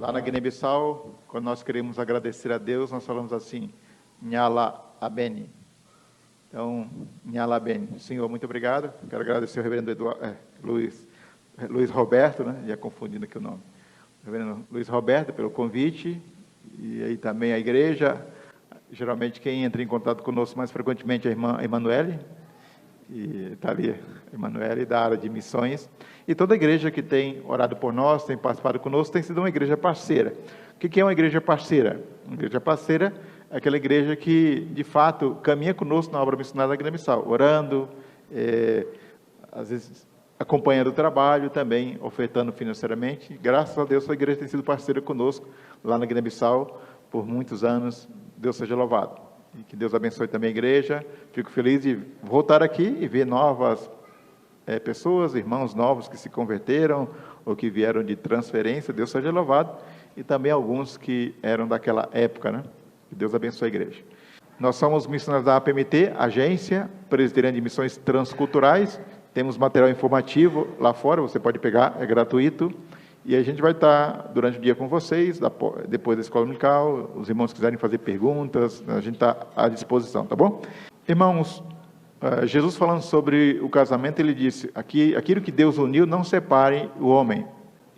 Lá na Guiné-Bissau, quando nós queremos agradecer a Deus, nós falamos assim, Nhala Abeni. Então, Nhala Abeni. Senhor, muito obrigado. Quero agradecer ao reverendo Luiz Roberto, né? Já confundindo aqui o nome. O reverendo Luiz Roberto, pelo convite, e aí também a igreja. Geralmente quem entra em contato conosco mais frequentemente é a irmã Emanuele, e está ali, Emanuele, da área de missões, e toda a igreja que tem orado por nós, tem participado conosco, tem sido uma igreja parceira. O que é uma igreja parceira? Uma igreja parceira é aquela igreja que, de fato, caminha conosco na obra missionária da Guiné-Bissau, orando, às vezes acompanhando o trabalho, também ofertando financeiramente. Graças a Deus, a igreja tem sido parceira conosco lá na Guiné-Bissau por muitos anos. Deus seja louvado. E que Deus abençoe também a igreja. Fico feliz de voltar aqui e ver novas pessoas, irmãos novos que se converteram ou que vieram de transferência. Deus seja louvado. E também alguns que eram daquela época, né? Que Deus abençoe a igreja. Nós somos missionários da APMT, Agência Presbiteriana de Missões Transculturais. Temos material informativo lá fora, você pode pegar, é gratuito. E a gente vai estar durante o dia com vocês, depois da escola dominical, os irmãos quiserem fazer perguntas, a gente está à disposição, tá bom? Irmãos, Jesus falando sobre o casamento, ele disse, aquilo que Deus uniu, não separe o homem.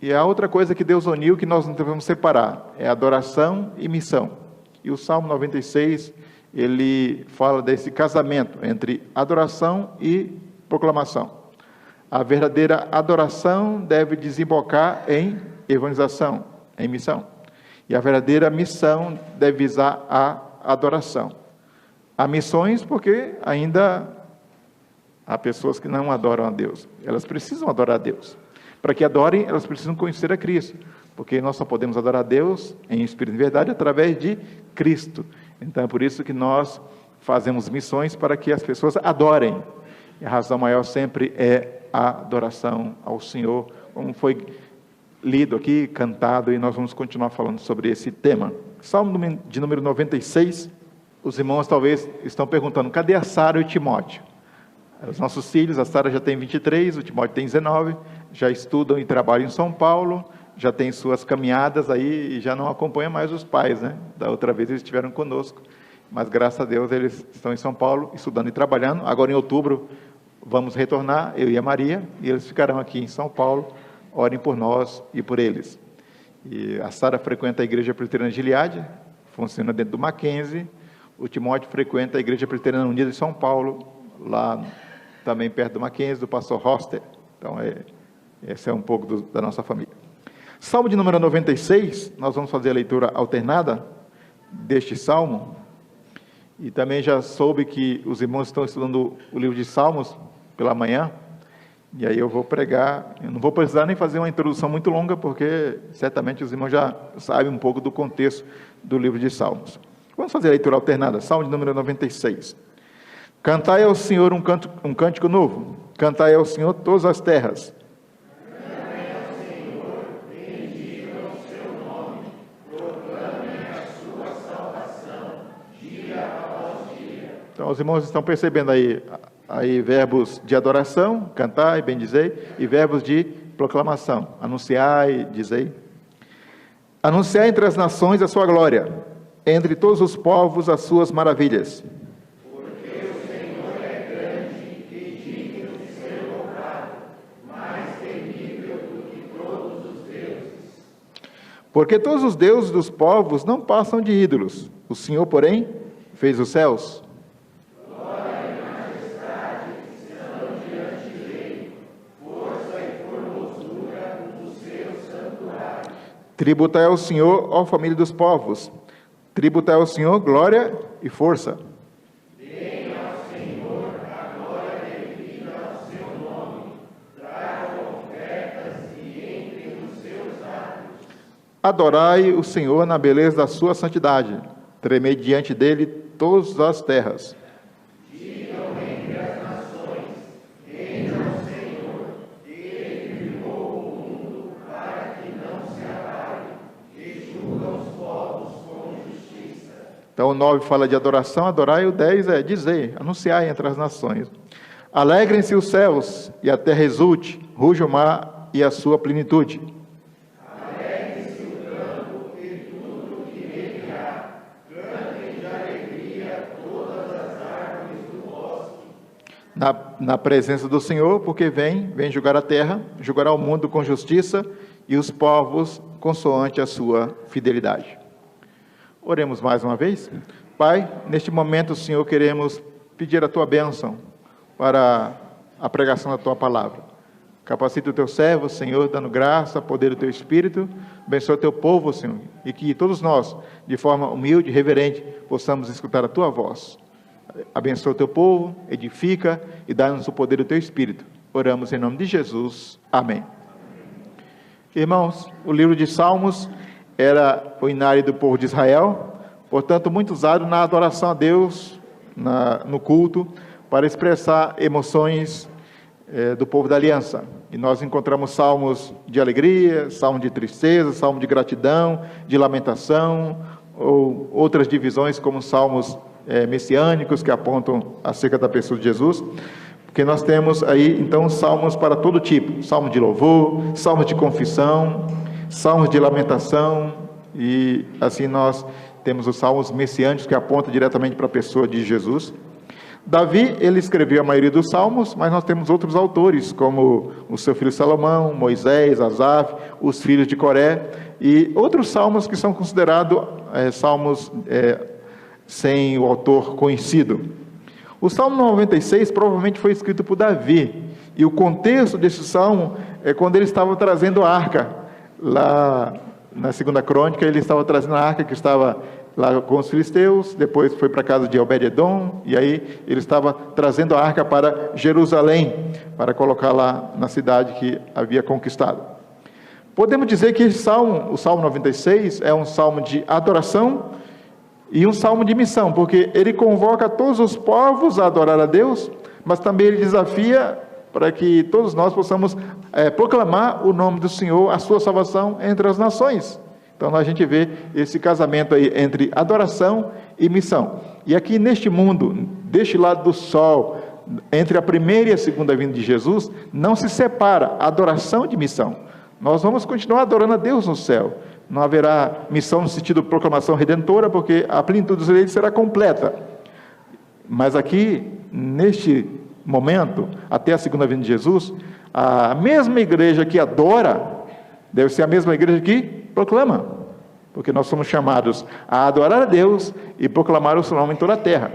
E a outra coisa que Deus uniu, que nós não devemos separar, é adoração e missão. E o Salmo 96, ele fala desse casamento entre adoração e proclamação. A verdadeira adoração deve desembocar em evangelização, em missão. E a verdadeira missão deve visar a adoração. Há missões porque ainda há pessoas que não adoram a Deus. Elas precisam adorar a Deus. Para que adorem, elas precisam conhecer a Cristo. Porque nós só podemos adorar a Deus em espírito e verdade através de Cristo. Então é por isso que nós fazemos missões para que as pessoas adorem. E a razão maior sempre é a adoração ao Senhor, como foi lido aqui, cantado, e nós vamos continuar falando sobre esse tema. Salmo de número 96, os irmãos talvez estão perguntando, cadê a Sara e o Timóteo? Os nossos filhos, a Sara já tem 23, o Timóteo tem 19, já estudam e trabalham em São Paulo, já tem suas caminhadas aí, e já não acompanham mais os pais, né? Da outra vez eles estiveram conosco, mas graças a Deus eles estão em São Paulo, estudando e trabalhando. Agora em outubro, vamos retornar, eu e a Maria, e eles ficarão aqui em São Paulo. Orem por nós e por eles. E a Sara frequenta a Igreja Presbiteriana de Gileade, funciona dentro do Mackenzie. O Timóteo frequenta a Igreja Presbiteriana Unida de São Paulo, lá também perto do Mackenzie, do pastor Hoster. Então, esse é um pouco da nossa família. Salmo de número 96, nós vamos fazer a leitura alternada deste salmo. E também já soube que os irmãos estão estudando o livro de Salmos pela manhã, e aí eu vou pregar. Eu não vou precisar nem fazer uma introdução muito longa, porque certamente os irmãos já sabem um pouco do contexto do livro de Salmos. Vamos fazer a leitura alternada, Salmo de número 96. Cantai ao Senhor um cântico novo, cantai ao Senhor todas as terras. Cantai ao Senhor, bendigam o seu nome, proclamem a sua salvação, dia após dia. Então os irmãos estão percebendo aí verbos de adoração, cantai, bendizei, e verbos de proclamação, anunciai, dizei. Anunciai entre as nações a sua glória, entre todos os povos as suas maravilhas. Porque o Senhor é grande e digno de ser louvado, mais temível do que todos os deuses. Porque todos os deuses dos povos não passam de ídolos, o Senhor, porém, fez os céus. Tributai ao Senhor, ó família dos povos, tributai ao Senhor glória e força. Deem ao Senhor a glória devida ao seu nome, tragam ofertas e entrem nos seus atos. Adorai o Senhor na beleza da sua santidade, tremei diante dele todas as terras. Digam entre as nações, reina o Senhor, ele criou o mundo para que não se abale, e julga os povos com justiça. Então o 9 fala de adoração, adorai, o 10 é dizer, anunciai entre as nações. Alegrem-se os céus e a terra exulte, ruja o mar e a sua plenitude. Alegre-se o campo na presença do Senhor, porque vem julgar a terra, julgará o mundo com justiça e os povos consoante a sua fidelidade. Oremos mais uma vez. Pai, neste momento, Senhor, queremos pedir a Tua bênção para a pregação da Tua palavra. Capacita o Teu servo, Senhor, dando graça, poder do Teu Espírito, abençoa o Teu povo, Senhor, e que todos nós, de forma humilde e reverente, possamos escutar a Tua voz. Abençoa o Teu povo, edifica e dá-nos o poder do Teu Espírito. Oramos em nome de Jesus. Amém. Irmãos, o livro de Salmos era o inário do povo de Israel, portanto, muito usado na adoração a Deus, no culto, para expressar emoções do povo da aliança. E nós encontramos salmos de alegria, salmo de tristeza, salmo de gratidão, de lamentação, ou outras divisões como salmos messiânicos que apontam acerca da pessoa de Jesus, porque nós temos aí então salmos para todo tipo, salmo de louvor, salmos de confissão, salmos de lamentação, e assim nós temos os salmos messiânicos que apontam diretamente para a pessoa de Jesus. Davi, ele escreveu a maioria dos salmos, mas nós temos outros autores, como o seu filho Salomão, Moisés, Asaf, os filhos de Coré, e outros salmos que são considerados salmos sem o autor conhecido. O Salmo 96 provavelmente foi escrito por Davi, e o contexto desse salmo é quando ele estava trazendo a arca, lá na segunda crônica, ele estava trazendo a arca que estava lá com os filisteus, depois foi para a casa de Obed-edom, e aí ele estava trazendo a arca para Jerusalém, para colocar lá na cidade que havia conquistado. Podemos dizer que esse salmo, o Salmo 96, é um salmo de adoração e um salmo de missão, porque ele convoca todos os povos a adorar a Deus, mas também ele desafia para que todos nós possamos proclamar o nome do Senhor, a sua salvação entre as nações. Então a gente vê esse casamento aí entre adoração e missão. E aqui neste mundo, deste lado do sol, entre a primeira e a segunda vinda de Jesus, não se separa adoração de missão. Nós vamos continuar adorando a Deus no céu. Não haverá missão no sentido de proclamação redentora, porque a plenitude dos eleitos será completa. Mas aqui, neste momento, até a segunda vinda de Jesus, a mesma igreja que adora, deve ser a mesma igreja que proclama, porque nós somos chamados a adorar a Deus e proclamar o seu nome em toda a terra.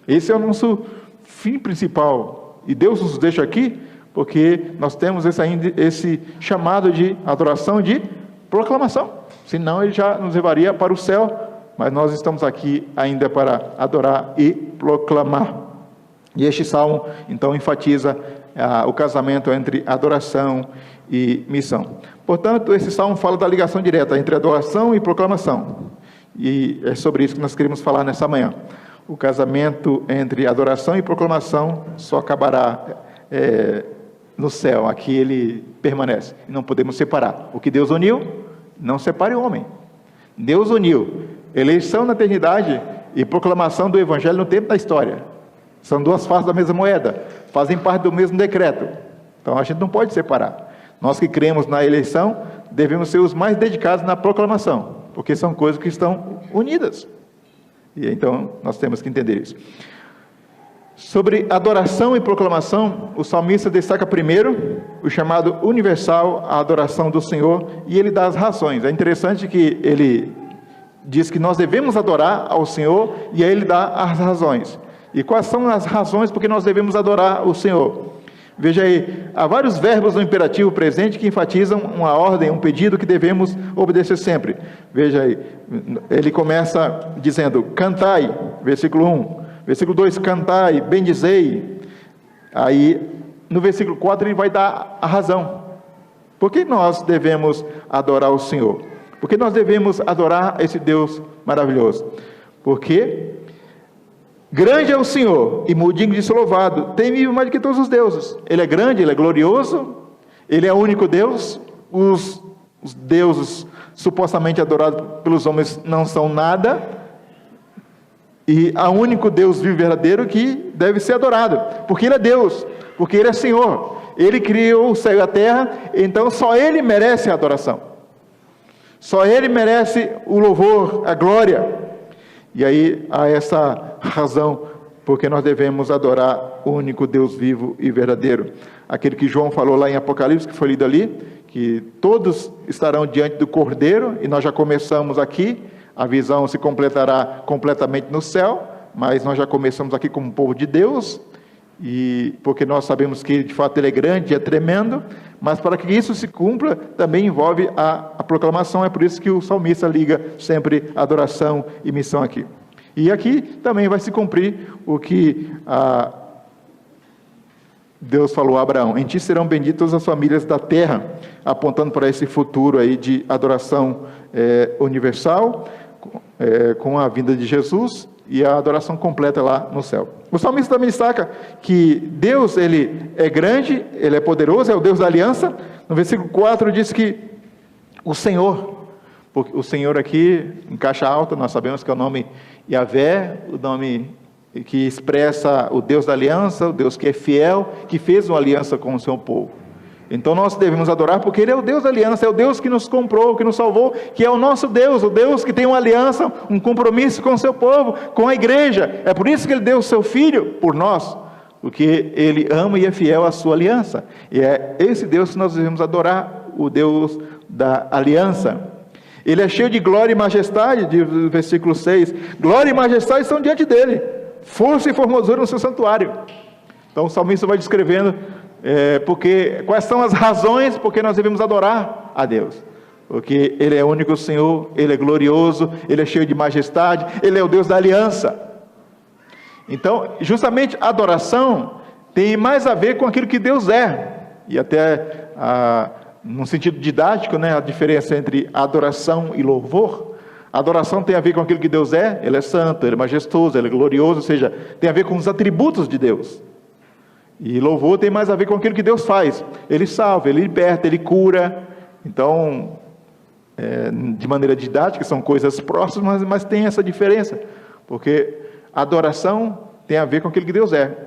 Esse é o nosso fim principal, e Deus nos deixa aqui, porque nós temos esse chamado de adoração e de proclamação, senão ele já nos levaria para o céu, mas nós estamos aqui ainda para adorar e proclamar. E este salmo, então, enfatiza o casamento entre adoração e missão. Portanto, esse salmo fala da ligação direta entre adoração e proclamação. E é sobre isso que nós queremos falar nessa manhã. O casamento entre adoração e proclamação só acabará no céu. Aqui ele permanece. Não podemos separar. O que Deus uniu, não separe o homem. Deus uniu eleição na eternidade e proclamação do evangelho no tempo da história. São duas faces da mesma moeda. Fazem parte do mesmo decreto. Então a gente não pode separar. Nós que cremos na eleição, devemos ser os mais dedicados na proclamação, porque são coisas que estão unidas. E então, nós temos que entender isso. Sobre adoração e proclamação, o salmista destaca primeiro o chamado universal, a adoração do Senhor, e ele dá as razões. É interessante que ele diz que nós devemos adorar ao Senhor, e aí ele dá as razões. E quais são as razões porque nós devemos adorar o Senhor? Veja aí, há vários verbos no imperativo presente que enfatizam uma ordem, um pedido que devemos obedecer sempre. Veja aí, ele começa dizendo, cantai, versículo 1. Versículo 2, cantai, bendizei. Aí, no versículo 4, ele vai dar a razão. Por que nós devemos adorar o Senhor? Por que nós devemos adorar esse Deus maravilhoso? Porque grande é o Senhor, e muito digno de ser louvado, temível mais do que todos os deuses. Ele é grande, ele é glorioso, ele é o único Deus. Os deuses supostamente adorados pelos homens não são nada, e há um único Deus vivo e verdadeiro que deve ser adorado, porque ele é Deus, porque ele é Senhor, ele criou o céu e a terra, então só ele merece a adoração, só ele merece o louvor, a glória. E aí há essa razão porque nós devemos adorar o único Deus vivo e verdadeiro. Aquele que João falou lá em Apocalipse, que foi lido ali, que todos estarão diante do Cordeiro, e nós já começamos aqui, a visão se completará completamente no céu, mas nós já começamos aqui como povo de Deus, e porque nós sabemos que de fato Ele é grande, é tremendo, mas para que isso se cumpra, também envolve a proclamação. É por isso que o salmista liga sempre adoração e missão aqui. E aqui também vai se cumprir o que Deus falou a Abraão: em ti serão benditas as famílias da terra, apontando para esse futuro aí de adoração universal, com a vinda de Jesus e a adoração completa lá no céu. O salmista também destaca que Deus, Ele é grande, Ele é poderoso, é o Deus da aliança. No versículo 4 diz que o Senhor, porque o Senhor aqui, em caixa alta, nós sabemos que é o nome Yahvé, o nome que expressa o Deus da aliança, o Deus que é fiel, que fez uma aliança com o seu povo. Então nós devemos adorar porque Ele é o Deus da aliança, é o Deus que nos comprou, que nos salvou, que é o nosso Deus, o Deus que tem uma aliança, um compromisso com o seu povo, com a igreja. É por isso que Ele deu o seu Filho por nós, porque Ele ama e é fiel à sua aliança. E é esse Deus que nós devemos adorar, o Deus da aliança. Ele é cheio de glória e majestade, diz o versículo 6. Glória e majestade estão diante dEle, força e formosura no seu santuário. Então o salmista vai descrevendo porque quais são as razões porque nós devemos adorar a Deus. Porque Ele é o único Senhor, Ele é glorioso, Ele é cheio de majestade, Ele é o Deus da aliança. Então, justamente a adoração tem mais a ver com aquilo que Deus é. E até, num sentido didático, né, a diferença entre adoração e louvor. A adoração tem a ver com aquilo que Deus é, Ele é santo, Ele é majestoso, Ele é glorioso, ou seja, tem a ver com os atributos de Deus. E louvor tem mais a ver com aquilo que Deus faz. Ele salva, Ele liberta, Ele cura. Então, de maneira didática, são coisas próximas, mas tem essa diferença. Porque a adoração tem a ver com aquilo que Deus é.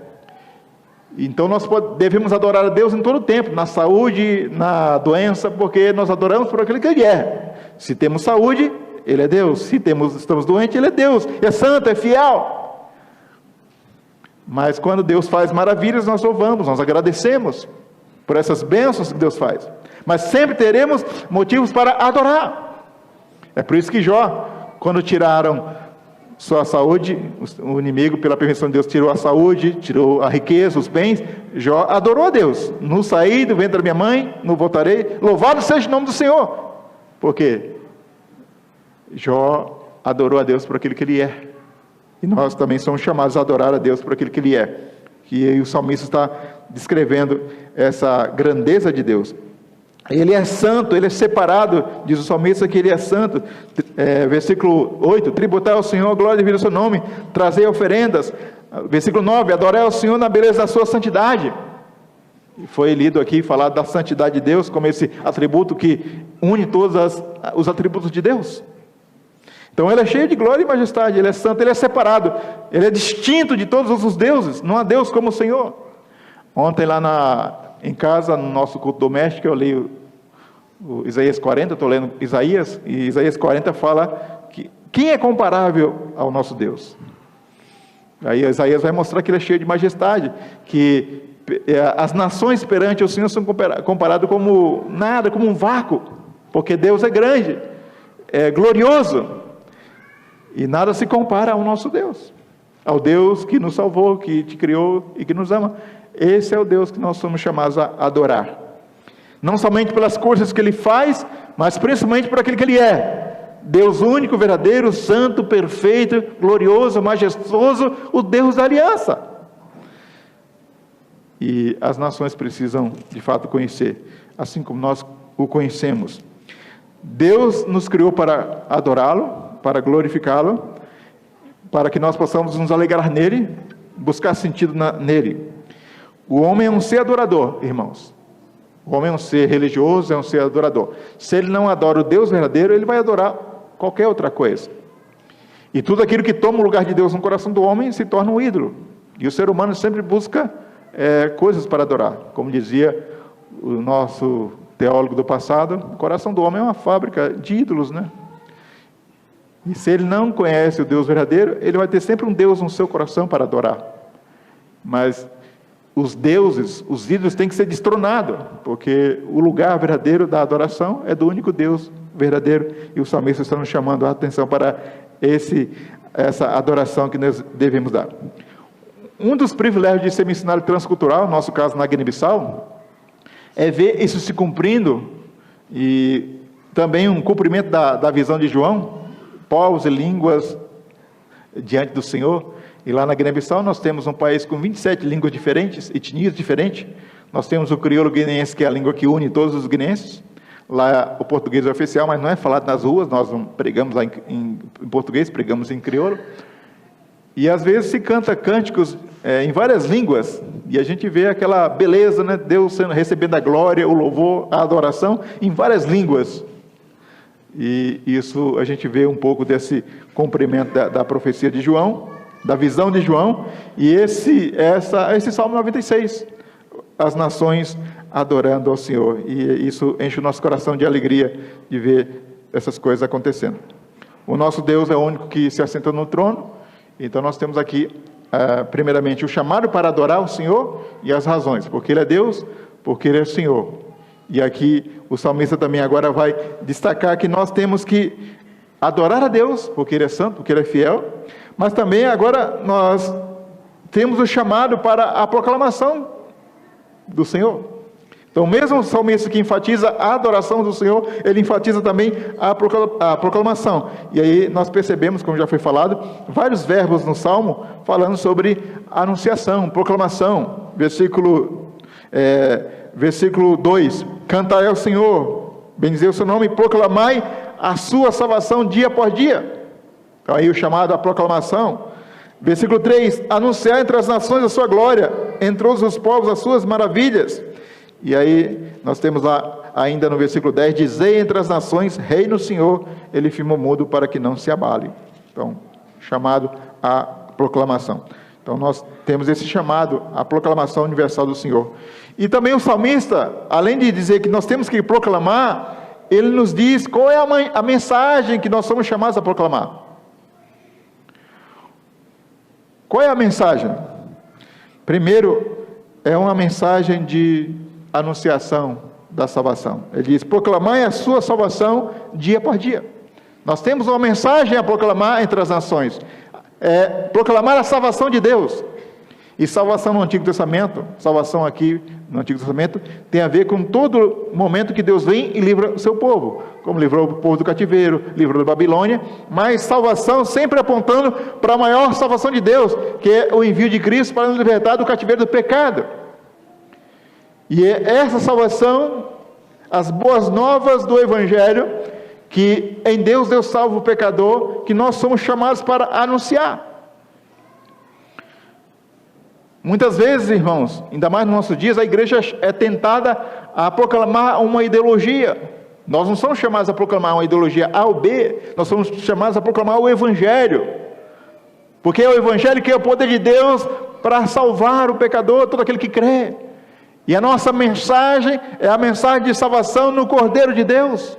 Então nós devemos adorar a Deus em todo o tempo, na saúde, na doença, porque nós adoramos por aquilo que Ele é. Se temos saúde, Ele é Deus. Se estamos doentes, Ele é Deus. É santo, é fiel. Mas quando Deus faz maravilhas, nós louvamos, nós agradecemos por essas bênçãos que Deus faz. Mas sempre teremos motivos para adorar. É por isso que Jó, quando tiraram sua saúde, o inimigo, pela permissão de Deus, tirou a saúde, tirou a riqueza, os bens, Jó adorou a Deus. Não saí do ventre da minha mãe, não voltarei. Louvado seja o nome do Senhor. Por quê? Jó adorou a Deus por aquilo que Ele é. E nós também somos chamados a adorar a Deus por aquilo que Ele é. E o salmista está descrevendo essa grandeza de Deus. Ele é santo, Ele é separado, diz o salmista que Ele é santo. Versículo 8, tributai ao Senhor a glória devido ao seu nome, trazei oferendas. Versículo 9, adorai ao Senhor na beleza da sua santidade. Foi lido aqui, falado da santidade de Deus, como esse atributo que une todos os atributos de Deus. Então Ele é cheio de glória e majestade, Ele é santo, Ele é separado, Ele é distinto de todos os deuses, não há Deus como o Senhor. Ontem lá em casa, no nosso culto doméstico, eu li o Isaías 40, estou lendo Isaías, e Isaías 40 fala que quem é comparável ao nosso Deus? Aí Isaías vai mostrar que Ele é cheio de majestade, que as nações perante o Senhor são comparadas como nada, como um vácuo, porque Deus é grande, é glorioso, e nada se compara ao nosso Deus, ao Deus que nos salvou, que te criou e que nos ama. Esse é o Deus que nós somos chamados a adorar, não somente pelas coisas que Ele faz, mas principalmente por aquilo que Ele é: Deus único, verdadeiro, santo, perfeito, glorioso, majestoso, o Deus da aliança. E as nações precisam de fato conhecer, assim como nós o conhecemos. Deus nos criou para adorá-lo, para glorificá-lo, para que nós possamos nos alegrar nele, buscar sentido nele. O homem é um ser adorador, irmãos. O homem é um ser religioso, é um ser adorador. Se ele não adora o Deus verdadeiro, ele vai adorar qualquer outra coisa. E tudo aquilo que toma o lugar de Deus no coração do homem se torna um ídolo. E o ser humano sempre busca coisas para adorar. Como dizia o nosso teólogo do passado, o coração do homem é uma fábrica de ídolos, né? E se ele não conhece o Deus verdadeiro, ele vai ter sempre um Deus no seu coração para adorar. Mas os deuses, os ídolos têm que ser destronados, porque o lugar verdadeiro da adoração é do único Deus verdadeiro, e o salmista está nos chamando a atenção para essa adoração que nós devemos dar. Um dos privilégios de ser missionário transcultural, no nosso caso na Guiné-Bissau, é ver isso se cumprindo, e também um cumprimento da visão de João, povos e línguas diante do Senhor. E lá na Guiné-Bissau nós temos um país com 27 línguas diferentes, etnias diferentes. Nós temos o crioulo guineense, que é a língua que une todos os guineenses. Lá o português é oficial, mas não é falado nas ruas, nós não pregamos lá em português, pregamos em crioulo. E às vezes se canta cânticos em várias línguas, e a gente vê aquela beleza, né? Deus recebendo a glória, o louvor, a adoração, em várias línguas. E isso a gente vê um pouco desse cumprimento da profecia de João, da visão de João, e esse Salmo 96, as nações adorando ao Senhor, e isso enche o nosso coração de alegria de ver essas coisas acontecendo. O nosso Deus é o único que se assenta no trono, então nós temos aqui, primeiramente, o chamado para adorar o Senhor e as razões, porque Ele é Deus, porque Ele é Senhor. E aqui o salmista também agora vai destacar que nós temos que adorar a Deus, porque Ele é santo, porque Ele é fiel, mas também agora nós temos o chamado para a proclamação do Senhor. Então, mesmo o salmista que enfatiza a adoração do Senhor, ele enfatiza também a proclamação. E aí nós percebemos, como já foi falado, vários verbos no Salmo falando sobre anunciação, proclamação. Versículo 2, cantai ao Senhor, bendizei o seu nome, proclamai a sua salvação dia após dia. Então aí o chamado à proclamação. Versículo 3, anunciar entre as nações a sua glória, entre todos os povos as suas maravilhas. E aí nós temos lá ainda no versículo 10, dizei entre as nações, reina o Senhor, Ele firmou mudo para que não se abale. Então, chamado à proclamação. Então nós temos esse chamado à proclamação universal do Senhor. E também o salmista, além de dizer que nós temos que proclamar, ele nos diz qual é a mensagem que nós somos chamados a proclamar. Qual é a mensagem? Primeiro, é uma mensagem de anunciação da salvação. Ele diz, proclamai a sua salvação dia após dia. Nós temos uma mensagem a proclamar entre as nações. Proclamar a salvação de Deus. E salvação no Antigo Testamento, salvação aqui no Antigo Testamento, tem a ver com todo momento que Deus vem e livra o seu povo, como livrou o povo do cativeiro, livrou da Babilônia, mas salvação sempre apontando para a maior salvação de Deus, que é o envio de Cristo para nos libertar do cativeiro do pecado. E é essa salvação, as boas novas do Evangelho, que em Deus salva o pecador, que nós somos chamados para anunciar. Muitas vezes, irmãos, ainda mais nos nossos dias, a igreja é tentada a proclamar uma ideologia. Nós não somos chamados a proclamar uma ideologia A ou B, nós somos chamados a proclamar o Evangelho. Porque é o Evangelho que é o poder de Deus para salvar o pecador, todo aquele que crê. E a nossa mensagem é a mensagem de salvação no Cordeiro de Deus,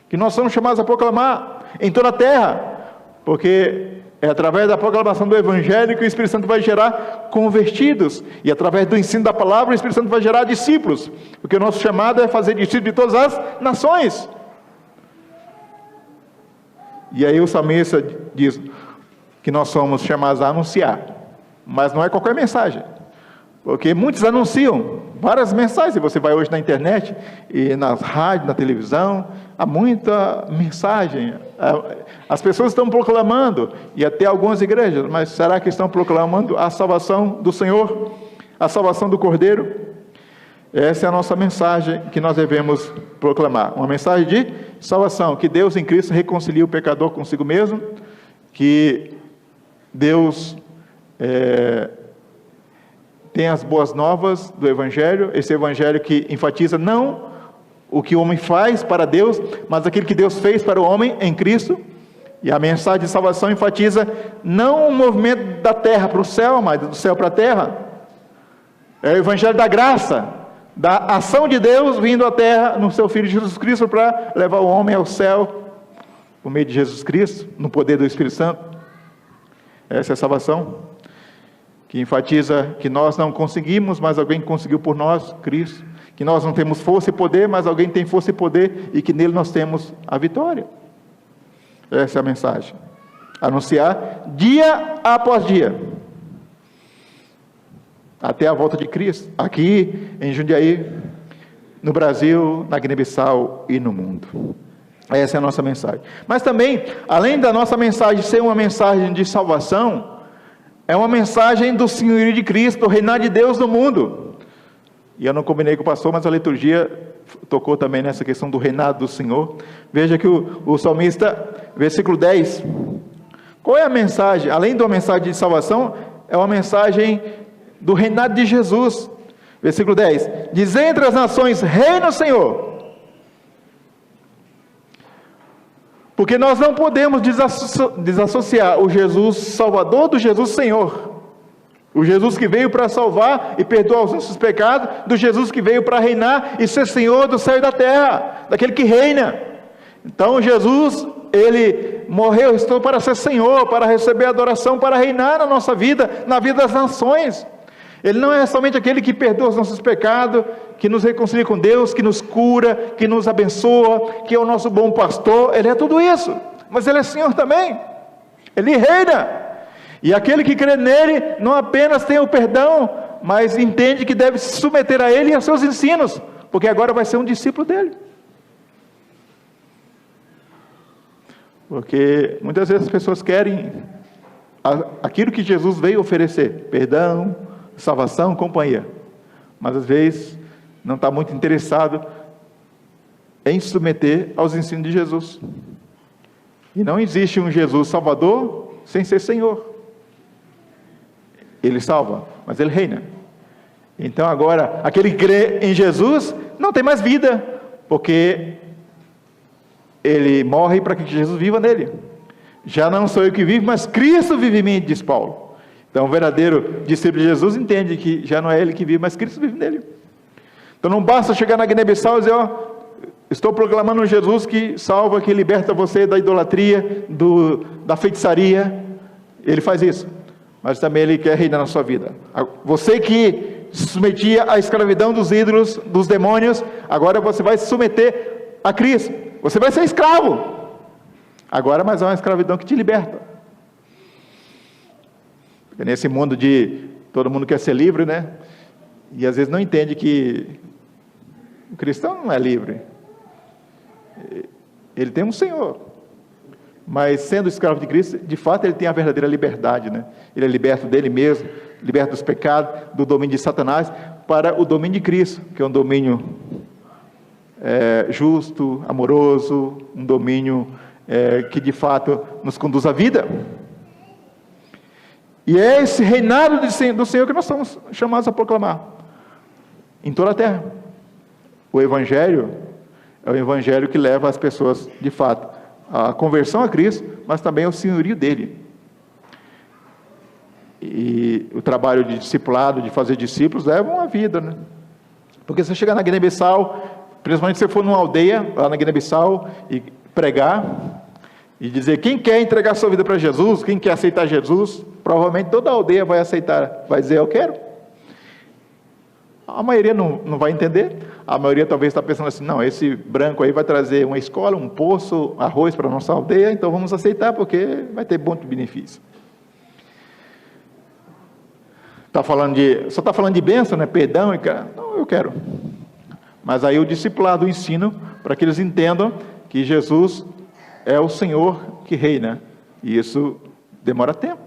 que nós somos chamados a proclamar em toda a terra, porque é através da proclamação do Evangelho que o Espírito Santo vai gerar convertidos, e através do ensino da palavra o Espírito Santo vai gerar discípulos, porque o nosso chamado é fazer discípulos de todas as nações. E aí o salmista diz que nós somos chamados a anunciar, mas não é qualquer mensagem, porque muitos anunciam várias mensagens. Você vai hoje na internet e nas rádios, na televisão, há muita mensagem. As pessoas estão proclamando, e até algumas igrejas, mas será que estão proclamando a salvação do Senhor, a salvação do Cordeiro? Essa é a nossa mensagem que nós devemos proclamar, uma mensagem de salvação, que Deus em Cristo reconcilia o pecador consigo mesmo, que Deus tem as boas novas do Evangelho, esse Evangelho que enfatiza não o que o homem faz para Deus, mas aquilo que Deus fez para o homem em Cristo. E a mensagem de salvação enfatiza não o movimento da terra para o céu, mas do céu para a terra. É o Evangelho da graça, da ação de Deus vindo à terra no seu Filho Jesus Cristo para levar o homem ao céu por meio de Jesus Cristo, no poder do Espírito Santo. Essa é a salvação, que enfatiza que nós não conseguimos, mas alguém conseguiu por nós, Cristo. Que nós não temos força e poder, mas alguém tem força e poder, e que nele nós temos a vitória. Essa é a mensagem. Anunciar dia após dia, até a volta de Cristo, aqui em Jundiaí, no Brasil, na Guiné-Bissau e no mundo. Essa é a nossa mensagem. Mas também, além da nossa mensagem ser uma mensagem de salvação, é uma mensagem do senhorio de Cristo, do reinado de Deus no mundo. E eu não combinei com o pastor, mas a liturgia tocou também nessa questão do reinado do Senhor. Veja que o salmista, versículo 10, qual é a mensagem? Além de uma mensagem de salvação, é uma mensagem do reinado de Jesus. Versículo 10, diz: entre as nações reina o Senhor. Porque nós não podemos desassociar o Jesus Salvador do Jesus Senhor. O Jesus que veio para salvar e perdoar os nossos pecados, do Jesus que veio para reinar e ser Senhor do céu e da terra, daquele que reina. Então Jesus, Ele morreu, estou para ser Senhor, para receber adoração, para reinar na nossa vida, na vida das nações. Ele não é somente aquele que perdoa os nossos pecados, que nos reconcilia com Deus, que nos cura, que nos abençoa, que é o nosso bom pastor. Ele é tudo isso, mas Ele é Senhor também. Ele reina. E aquele que crê nele, não apenas tem o perdão, mas entende que deve se submeter a Ele e a seus ensinos, porque agora vai ser um discípulo dele. Porque muitas vezes as pessoas querem aquilo que Jesus veio oferecer: perdão, salvação, companhia, mas às vezes não está muito interessado em se submeter aos ensinos de Jesus. E não existe um Jesus Salvador sem ser Senhor. Ele salva, mas Ele reina. Então agora, aquele que crê em Jesus não tem mais vida, porque ele morre para que Jesus viva nele. Já não sou eu que vivo, mas Cristo vive em mim, diz Paulo. Então o verdadeiro discípulo de Jesus entende que já não é ele que vive, mas Cristo vive nele. Então não basta chegar na Guiné-Bissau e dizer: estou proclamando um Jesus que salva, que liberta você da idolatria, da feitiçaria. Ele faz isso, mas também Ele quer reinar na sua vida. Você que se submetia à escravidão dos ídolos, dos demônios, agora você vai se submeter a Cristo. Você vai ser escravo agora, mas é uma escravidão que te liberta. Porque nesse mundo de todo mundo quer ser livre, né? E às vezes não entende que o cristão não é livre. Ele tem um Senhor, mas sendo escravo de Cristo, de fato ele tem a verdadeira liberdade, né? Ele é liberto dele mesmo, liberto dos pecados, do domínio de Satanás, para o domínio de Cristo, que é um domínio justo, amoroso, um domínio que de fato nos conduz à vida. E é esse reinado do Senhor que nós somos chamados a proclamar em toda a terra. O Evangelho é o Evangelho que leva as pessoas, de fato, à conversão a Cristo, mas também ao senhorio dele. E o trabalho de discipulado, de fazer discípulos, leva uma vida, né? Porque se você chegar na Guiné-Bissau, principalmente se você for numa aldeia, lá na Guiné-Bissau, e pregar, e dizer: quem quer entregar sua vida para Jesus, quem quer aceitar Jesus, provavelmente toda a aldeia vai aceitar, vai dizer: eu quero. A maioria não vai entender, a maioria talvez está pensando assim: não, esse branco aí vai trazer uma escola, um poço, arroz para a nossa aldeia, então vamos aceitar, porque vai ter muito benefício. Só está falando de bênção, né? Perdão, e não, eu quero. Mas aí o discipulado, o ensino, para que eles entendam que Jesus é o Senhor que reina, e isso demora tempo.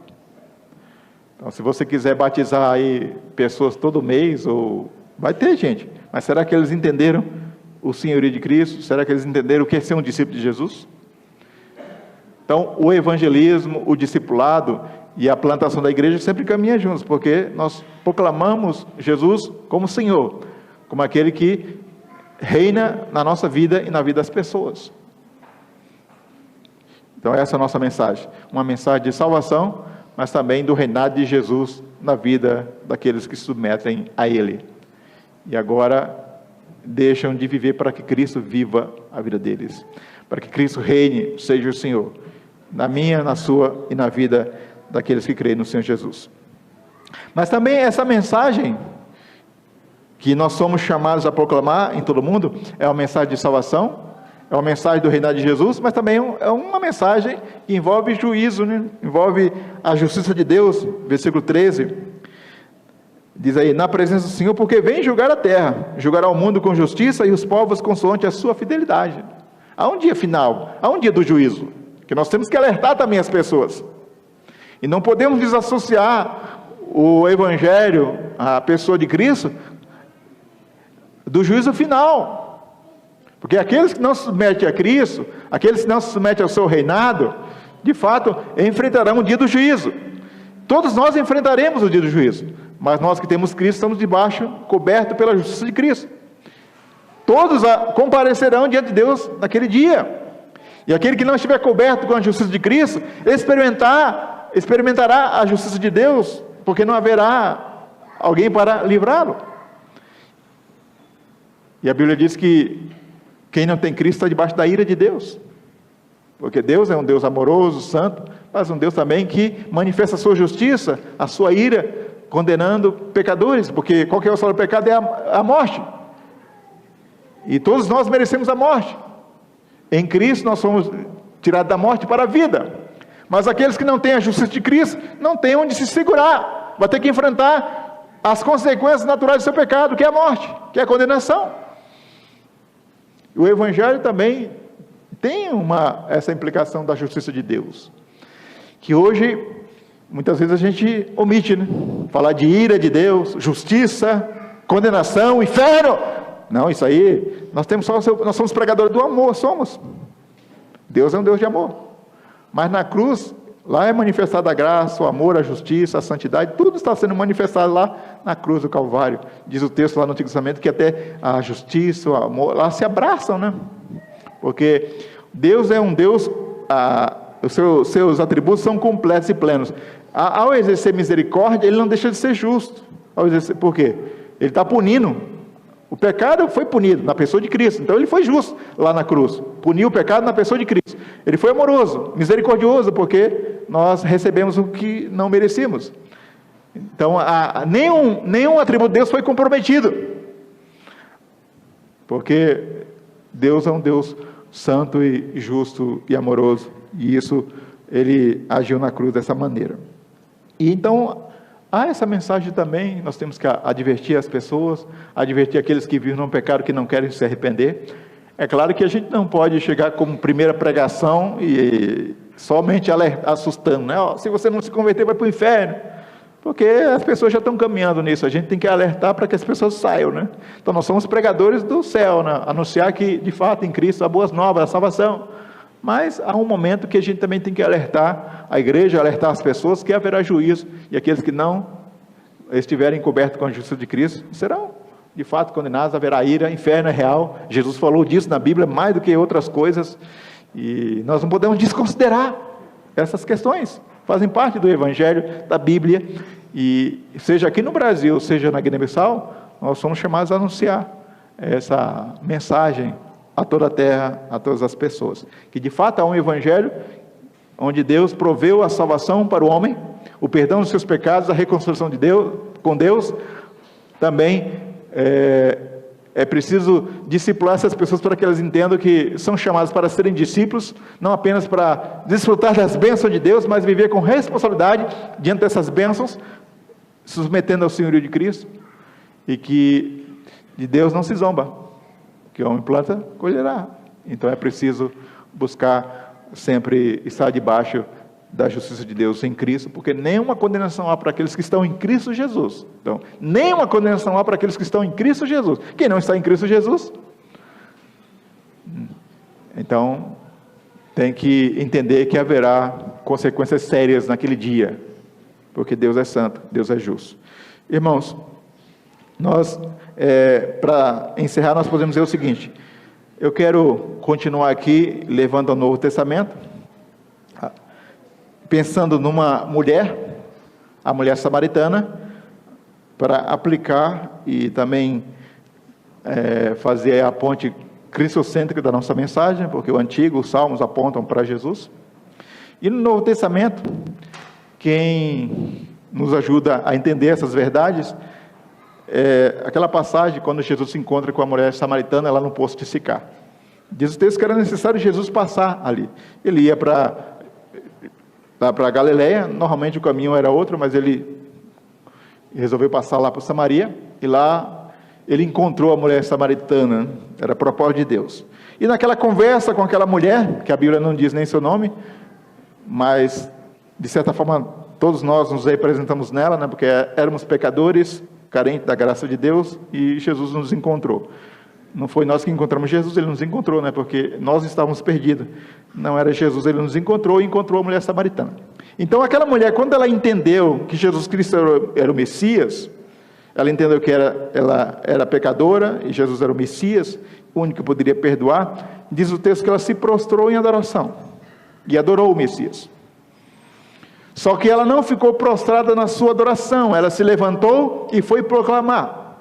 Então, se você quiser batizar aí pessoas todo mês, vai ter gente, mas será que eles entenderam o senhorio de Cristo? Será que eles entenderam o que é ser um discípulo de Jesus? Então, o evangelismo, o discipulado e a plantação da igreja sempre caminham juntos, porque nós proclamamos Jesus como Senhor, como aquele que reina na nossa vida e na vida das pessoas. Então essa é a nossa mensagem, uma mensagem de salvação, mas também do reinado de Jesus na vida daqueles que se submetem a Ele. E agora, deixam de viver para que Cristo viva a vida deles, para que Cristo reine, seja o Senhor, na minha, na sua e na vida daqueles que creem no Senhor Jesus. Mas também essa mensagem que nós somos chamados a proclamar em todo mundo, é uma mensagem de salvação, é uma mensagem do reinado de Jesus, mas também é uma mensagem que envolve juízo, né? Envolve a justiça de Deus. Versículo 13, diz aí: na presença do Senhor, porque vem julgar a terra, julgará o mundo com justiça e os povos consoante a sua fidelidade. Há um dia final, há um dia do juízo, que nós temos que alertar também as pessoas, e não podemos desassociar o Evangelho, a pessoa de Cristo, do juízo final, porque aqueles que não se submetem a Cristo, aqueles que não se submetem ao seu reinado, de fato, enfrentarão o dia do juízo. Todos nós enfrentaremos o dia do juízo, mas nós que temos Cristo, estamos debaixo, cobertos pela justiça de Cristo. Todos comparecerão diante de Deus naquele dia, e aquele que não estiver coberto com a justiça de Cristo, experimentará a justiça de Deus, porque não haverá alguém para livrá-lo. E a Bíblia diz que quem não tem Cristo está debaixo da ira de Deus, porque Deus é um Deus amoroso, santo, mas um Deus também que manifesta a sua justiça, a sua ira, condenando pecadores, porque qual que é o salário do pecado? É a morte, e todos nós merecemos a morte. Em Cristo nós somos tirados da morte para a vida, mas aqueles que não têm a justiça de Cristo, não têm onde se segurar, vai ter que enfrentar as consequências naturais do seu pecado, que é a morte, que é a condenação. O Evangelho também tem essa implicação da justiça de Deus, que hoje, muitas vezes a gente omite, né? Falar de ira de Deus, justiça, condenação, inferno. Não, isso aí, nós somos pregadores do amor, somos. Deus é um Deus de amor. Mas na cruz, lá é manifestada a graça, o amor, a justiça, a santidade, tudo está sendo manifestado lá na cruz do Calvário. Diz o texto lá no Antigo Testamento que até a justiça, o amor, lá se abraçam, né? Porque Deus é um Deus, os seus atributos são completos e plenos. Ao exercer misericórdia, Ele não deixa de ser justo. Por quê? Ele está punindo. O pecado foi punido na pessoa de Cristo, então Ele foi justo lá na cruz, puniu o pecado na pessoa de Cristo. Ele foi amoroso, misericordioso, porque nós recebemos o que não merecíamos. Então nenhum atributo de Deus foi comprometido, porque Deus é um Deus santo e justo e amoroso, e isso Ele agiu na cruz dessa maneira. E então há essa mensagem também, nós temos que advertir as pessoas, advertir aqueles que vivem num pecado que não querem se arrepender. É claro que a gente não pode chegar como primeira pregação e somente assustando, né? Se você não se converter, vai para o inferno, porque as pessoas já estão caminhando nisso. A gente tem que alertar para que as pessoas saiam, né? Então nós somos pregadores do céu, né? Anunciar que de fato em Cristo há boas novas, a salvação. Mas há um momento que a gente também tem que alertar a igreja, alertar as pessoas que haverá juízo, e aqueles que não estiverem cobertos com a justiça de Cristo serão de fato condenados, haverá ira, inferno é real. Jesus falou disso na Bíblia mais do que outras coisas, e nós não podemos desconsiderar essas questões, fazem parte do Evangelho, da Bíblia, e seja aqui no Brasil, seja na Guiné-Bissau, nós somos chamados a anunciar essa mensagem a toda a terra, a todas as pessoas, que de fato há um Evangelho onde Deus proveu a salvação para o homem, o perdão dos seus pecados, a reconciliação de Deus com Deus. Também é preciso discipular essas pessoas para que elas entendam que são chamadas para serem discípulos, não apenas para desfrutar das bênçãos de Deus, mas viver com responsabilidade diante dessas bênçãos, se submetendo ao senhorio de Cristo, e que de Deus não se zomba. Que o homem planta, colherá. Então é preciso buscar sempre estar debaixo da justiça de Deus em Cristo, porque nenhuma condenação há para aqueles que estão em Cristo Jesus. Então, nenhuma condenação há para aqueles que estão em Cristo Jesus. Quem não está em Cristo Jesus, então tem que entender que haverá consequências sérias naquele dia, porque Deus é santo, Deus é justo. Irmãos, nós, para encerrar, nós podemos dizer o seguinte: eu quero continuar aqui, levando ao Novo Testamento, pensando numa mulher, a mulher samaritana, para aplicar e também fazer a ponte cristocêntrica da nossa mensagem, porque o Antigo, os Salmos apontam para Jesus. E no Novo Testamento, quem nos ajuda a entender essas verdades aquela passagem quando Jesus se encontra com a mulher samaritana lá no poço de Sicar. Diz o texto que era necessário Jesus passar ali. Ele ia para Galileia, normalmente o caminho era outro, mas ele resolveu passar lá para Samaria, e lá ele encontrou a mulher samaritana, era propósito de Deus. E naquela conversa com aquela mulher, que a Bíblia não diz nem seu nome, mas de certa forma todos nós nos representamos nela, né, porque éramos pecadores, carentes da graça de Deus, e Jesus nos encontrou. Não foi nós que encontramos Jesus, ele nos encontrou, né, porque nós estávamos perdidos. Não era Jesus, ele nos encontrou e encontrou a mulher samaritana. Então aquela mulher, quando ela entendeu que Jesus Cristo era o Messias, ela entendeu que ela era pecadora e Jesus era o Messias, o único que poderia perdoar. Diz o texto que ela se prostrou em adoração e adorou o Messias. Só que ela não ficou prostrada na sua adoração, ela se levantou e foi proclamar.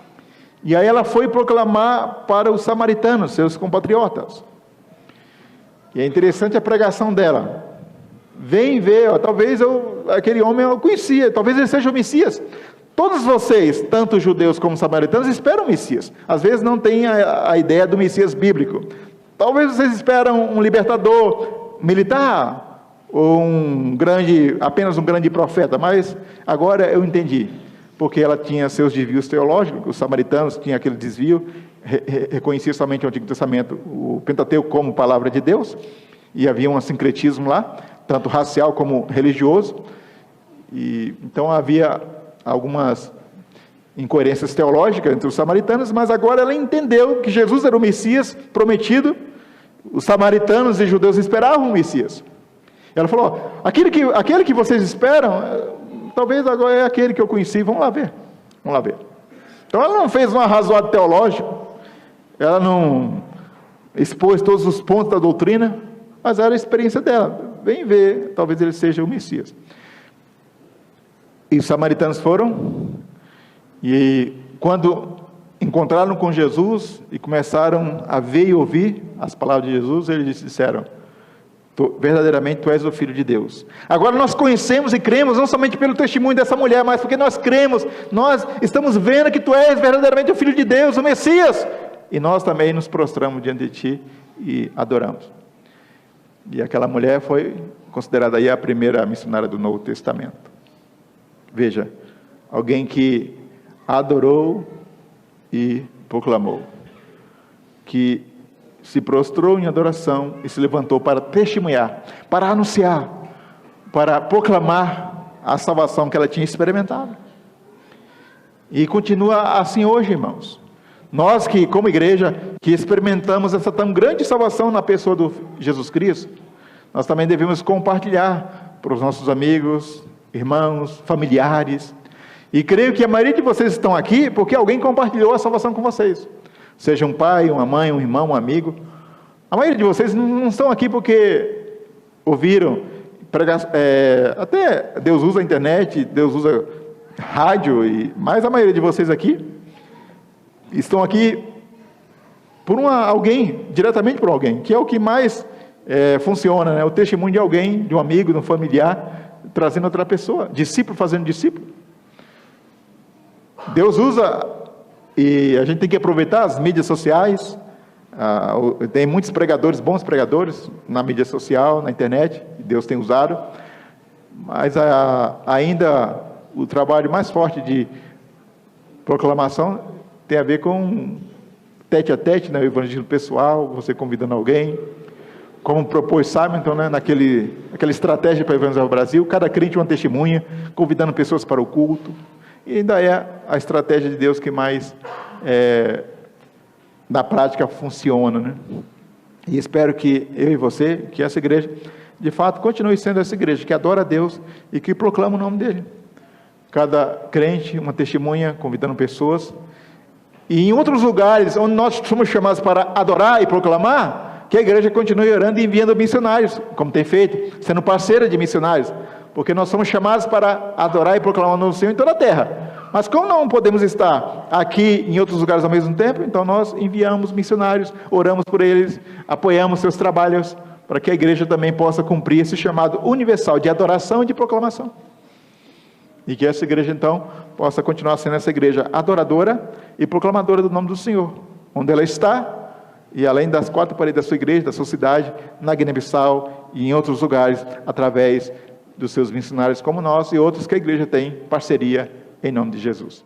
E aí ela foi proclamar para os samaritanos, seus compatriotas. E é interessante a pregação dela. Vem ver, talvez aquele homem eu conhecia, talvez ele seja o Messias. Todos vocês, tanto judeus como samaritanos, esperam o Messias. Às vezes não tem a ideia do Messias bíblico. Talvez vocês esperam um libertador militar, ou apenas um grande profeta, mas agora eu entendi, porque ela tinha seus desvios teológicos, os samaritanos tinham aquele desvio, reconhecia somente o Antigo Testamento, o Pentateuco como palavra de Deus, e havia um sincretismo lá, tanto racial como religioso, e então havia algumas incoerências teológicas entre os samaritanos, mas agora ela entendeu que Jesus era o Messias prometido. Os samaritanos e judeus esperavam o Messias. Ela falou, aquele que vocês esperam, talvez agora é aquele que eu conheci, vamos lá ver. Então ela não fez um arrazoado teológico, ela não expôs todos os pontos da doutrina, mas era a experiência dela. Vem ver, talvez ele seja o Messias. E os samaritanos foram, e quando encontraram com Jesus e começaram a ver e ouvir as palavras de Jesus, eles disseram, verdadeiramente tu és o Filho de Deus. Agora nós conhecemos e cremos, não somente pelo testemunho dessa mulher, mas porque nós cremos, nós estamos vendo que tu és verdadeiramente o Filho de Deus, o Messias, e nós também nos prostramos diante de ti e adoramos. E aquela mulher foi considerada aí a primeira missionária do Novo Testamento. Veja, alguém que adorou e proclamou, que se prostrou em adoração e se levantou para testemunhar, para anunciar, para proclamar a salvação que ela tinha experimentado. E continua assim hoje, irmãos. Nós que, como igreja, que experimentamos essa tão grande salvação na pessoa do Jesus Cristo, nós também devemos compartilhar para os nossos amigos, irmãos, familiares. E creio que a maioria de vocês estão aqui porque alguém compartilhou a salvação com vocês. Seja um pai, uma mãe, um irmão, um amigo. A maioria de vocês não estão aqui porque ouviram pregar, até Deus usa a internet, Deus usa rádio, mas a maioria de vocês aqui estão aqui por alguém, diretamente por alguém, que é o que mais funciona, né? O testemunho de alguém, de um amigo, de um familiar, trazendo outra pessoa, discípulo fazendo discípulo. Deus usa, e a gente tem que aproveitar as mídias sociais. Tem muitos pregadores, bons pregadores na mídia social, na internet, Deus tem usado, mas ainda o trabalho mais forte de proclamação tem a ver com tete a tete, né, o evangelismo pessoal, você convidando alguém, como propôs Simon, né, naquela estratégia para evangelizar o Brasil, cada crente uma testemunha, convidando pessoas para o culto, e ainda é a estratégia de Deus que mais na prática funciona, né? E espero que eu e você, que essa igreja, de fato, continue sendo essa igreja, que adora a Deus e que proclama o nome dEle. Cada crente, uma testemunha, convidando pessoas. E em outros lugares, onde nós somos chamados para adorar e proclamar, que a igreja continue orando e enviando missionários, como tem feito, sendo parceira de missionários. porque nós somos chamados para adorar e proclamar o nome do Senhor em toda a terra. Mas como não podemos estar aqui em outros lugares ao mesmo tempo, então nós enviamos missionários, oramos por eles, apoiamos seus trabalhos, para que a igreja também possa cumprir esse chamado universal de adoração e de proclamação. E que essa igreja, então, possa continuar sendo essa igreja adoradora e proclamadora do nome do Senhor, onde ela está, e além das quatro paredes da sua igreja, da sua cidade, na Guiné-Bissau e em outros lugares, através dos seus missionários como nós e outros que a igreja tem parceria em nome de Jesus.